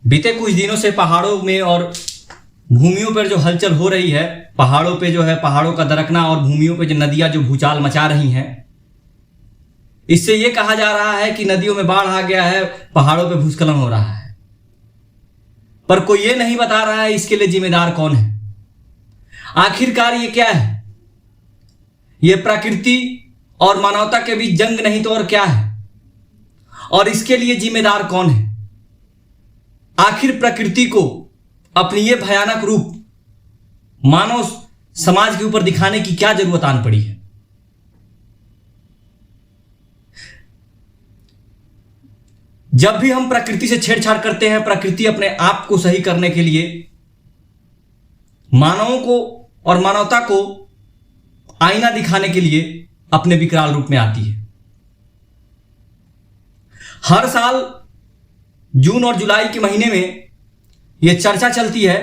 बीते कुछ दिनों से पहाड़ों में और भूमियों पर जो हलचल हो रही है, पहाड़ों पे जो है पहाड़ों का दरकना और भूमियों पे जो नदियां जो भूचाल मचा रही हैं, इससे ये कहा जा रहा है कि नदियों में बाढ़ आ गया है, पहाड़ों पे भूस्खलन हो रहा है। पर कोई ये नहीं बता रहा है इसके लिए जिम्मेदार कौन है। आखिरकार ये क्या है? ये प्रकृति और मानवता के बीच जंग नहीं तो और क्या है? और इसके लिए जिम्मेदार कौन है? आखिर प्रकृति को अपनी ये भयानक रूप मानव समाज के ऊपर दिखाने की क्या जरूरत आन पड़ी है? जब भी हम प्रकृति से छेड़छाड़ करते हैं, प्रकृति अपने आप को सही करने के लिए मानवों को और मानवता को आईना दिखाने के लिए अपने विकराल रूप में आती है। हर साल जून और जुलाई के महीने में यह चर्चा चलती है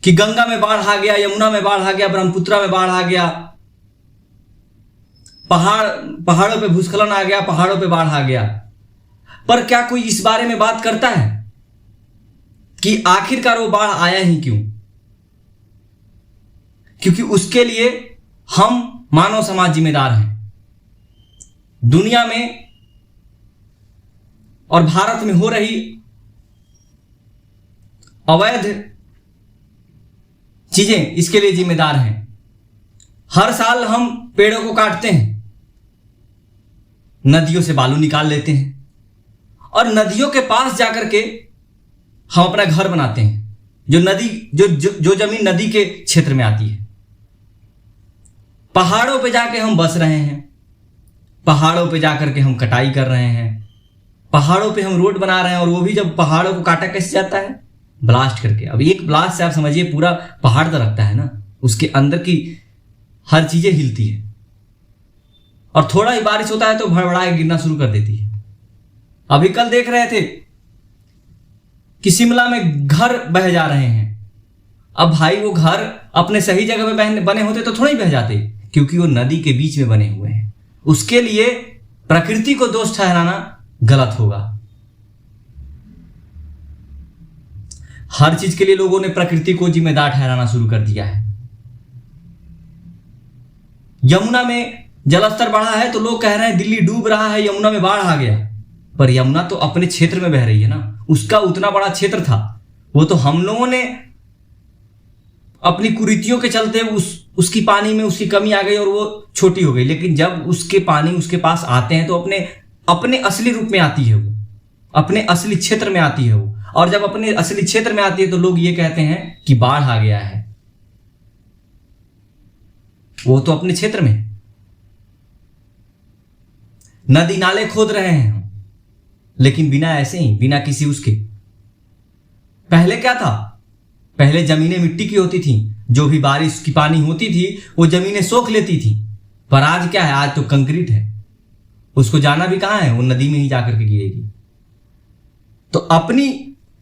कि गंगा में बाढ़ आ गया, यमुना में बाढ़ आ गया, ब्रह्मपुत्रा में बाढ़ आ गया, पहाड़ों पे भूस्खलन आ गया, पहाड़ों पे बाढ़ आ गया। पर क्या कोई इस बारे में बात करता है कि आखिरकार वो बाढ़ आया ही क्यों? क्योंकि उसके लिए हम मानव समाज जिम्मेदार हैं। दुनिया में और भारत में हो रही अवैध चीजें इसके लिए जिम्मेदार हैं। हर साल हम पेड़ों को काटते हैं, नदियों से बालू निकाल लेते हैं और नदियों के पास जाकर के हम अपना घर बनाते हैं। जो नदी जो जमीन नदी के क्षेत्र में आती है, पहाड़ों पे जाके हम बस रहे हैं, पहाड़ों पे जाकर के हम कटाई कर रहे हैं, पहाड़ों पे हम रोड बना रहे हैं। और वो भी जब पहाड़ों को काटा कैसे जाता है? ब्लास्ट करके। अब एक ब्लास्ट से आप समझिए पूरा पहाड़ तो रखता है ना, उसके अंदर की हर चीजें हिलती है और थोड़ा ही बारिश होता है तो भड़बड़ा के गिरना शुरू कर देती है। अभी कल देख रहे थे कि शिमला में घर बह जा रहे हैं। अब भाई वो घर अपने सही जगह पे बने होते तो थोड़ा ही बह जाते, क्योंकि वो नदी के बीच में बने हुए हैं। उसके लिए प्रकृति को दोष ठहराना गलत होगा। हर चीज के लिए लोगों ने प्रकृति को जिम्मेदार ठहराना शुरू कर दिया है। यमुना में जलस्तर बढ़ा है तो लोग कह रहे हैं दिल्ली डूब रहा है, यमुना में बाढ़ आ गया। पर यमुना तो अपने क्षेत्र में बह रही है ना, उसका उतना बड़ा क्षेत्र था। वो तो हम लोगों ने अपनी कुरीतियों के चलते उसकी पानी में उसकी कमी आ गई और वो छोटी हो गई। लेकिन जब उसके पानी उसके पास आते हैं तो अपने असली रूप में आती है, वो अपने असली क्षेत्र में आती है वो। और जब अपने असली क्षेत्र में आती है तो लोग ये कहते हैं कि बाढ़ आ गया है। वो तो अपने क्षेत्र में नदी नाले खोद रहे हैं हम, लेकिन बिना ऐसे ही, बिना किसी उसके। पहले क्या था? पहले जमीनें मिट्टी की होती थी, जो भी बारिश की पानी होती थी वो जमीनें सोख लेती थी। पर आज क्या है? आज तो कंक्रीट है, उसको जाना भी कहां है? वो नदी में ही जाकर के गिरेगी। तो अपनी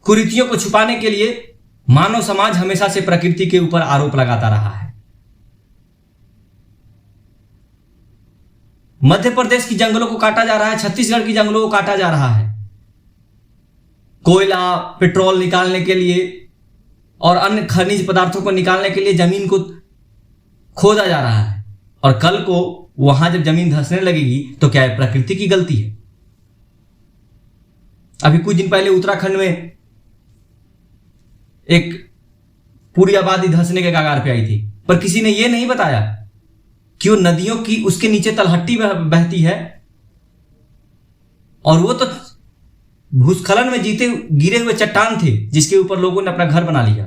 कुरीतियों को छुपाने के लिए मानव समाज हमेशा से प्रकृति के ऊपर आरोप लगाता रहा है। मध्य प्रदेश की जंगलों को काटा जा रहा है, छत्तीसगढ़ की जंगलों को काटा जा रहा है, कोयला पेट्रोल निकालने के लिए और अन्य खनिज पदार्थों को निकालने के लिए जमीन को खोदा जा रहा है। और कल को वहां जब जमीन धंसने लगेगी तो क्या है? प्रकृति की गलती है। अभी कुछ दिन पहले उत्तराखंड में एक पूरी आबादी धंसने के कगार पे आई थी, पर किसी ने यह नहीं बताया कि वो नदियों की उसके नीचे तलहट्टी बहती है और वो तो भूस्खलन में गिरे हुए चट्टान थे जिसके ऊपर लोगों ने अपना घर बना लिया।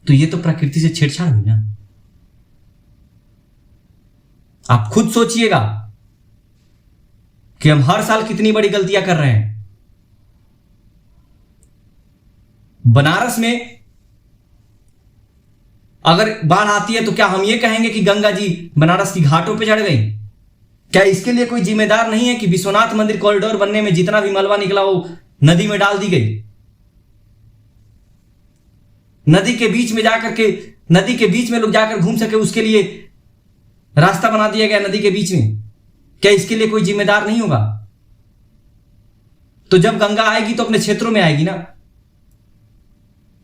तो ये तो प्रकृति से छेड़छाड़ हुई ना। आप खुद सोचिएगा कि हम हर साल कितनी बड़ी गलतियां कर रहे हैं। बनारस में अगर बाढ़ आती है तो क्या हम ये कहेंगे कि गंगा जी बनारस की घाटों पे चढ़ गई? क्या इसके लिए कोई जिम्मेदार नहीं है कि विश्वनाथ मंदिर कॉरिडोर बनने में जितना भी मलबा निकला वो नदी में डाल दी गई? नदी के बीच में जाकर के, नदी के बीच में लोग जाकर घूम सके उसके लिए रास्ता बना दिया गया नदी के बीच में। क्या इसके लिए कोई जिम्मेदार नहीं होगा? तो जब गंगा आएगी तो अपने क्षेत्रों में आएगी ना।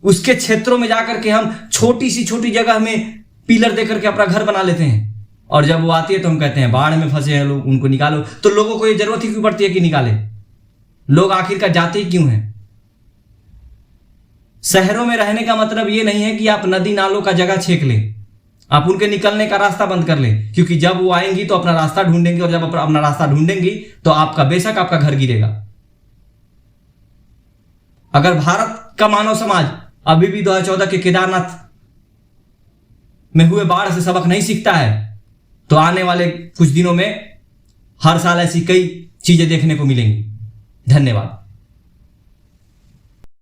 उसके क्षेत्रों में जाकर के हम छोटी जगह में पिलर देकर के अपना घर बना लेते हैं, और जब वो आती है तो हम कहते हैं बाढ़ में फंसे हैं लोग, उनको निकालो। तो लोगों को ये जरूरत ही क्यों पड़ती है कि निकाले? लोग आखिरकार जाते ही क्यों हैं? शहरों में रहने का मतलब ये नहीं है कि आप नदी नालों का जगह छेक लें, आप उनके निकलने का रास्ता बंद कर लें, क्योंकि जब वो आएंगी तो अपना रास्ता ढूंढेंगी, और जब अपना रास्ता ढूंढेंगी तो आपका बेशक आपका घर गिरेगा। अगर भारत का मानव समाज अभी भी 2014 के केदारनाथ में हुए बाढ़ से सबक नहीं सीखता है, तो आने वाले कुछ दिनों में हर साल ऐसी कई चीजें देखने को मिलेंगी। धन्यवाद।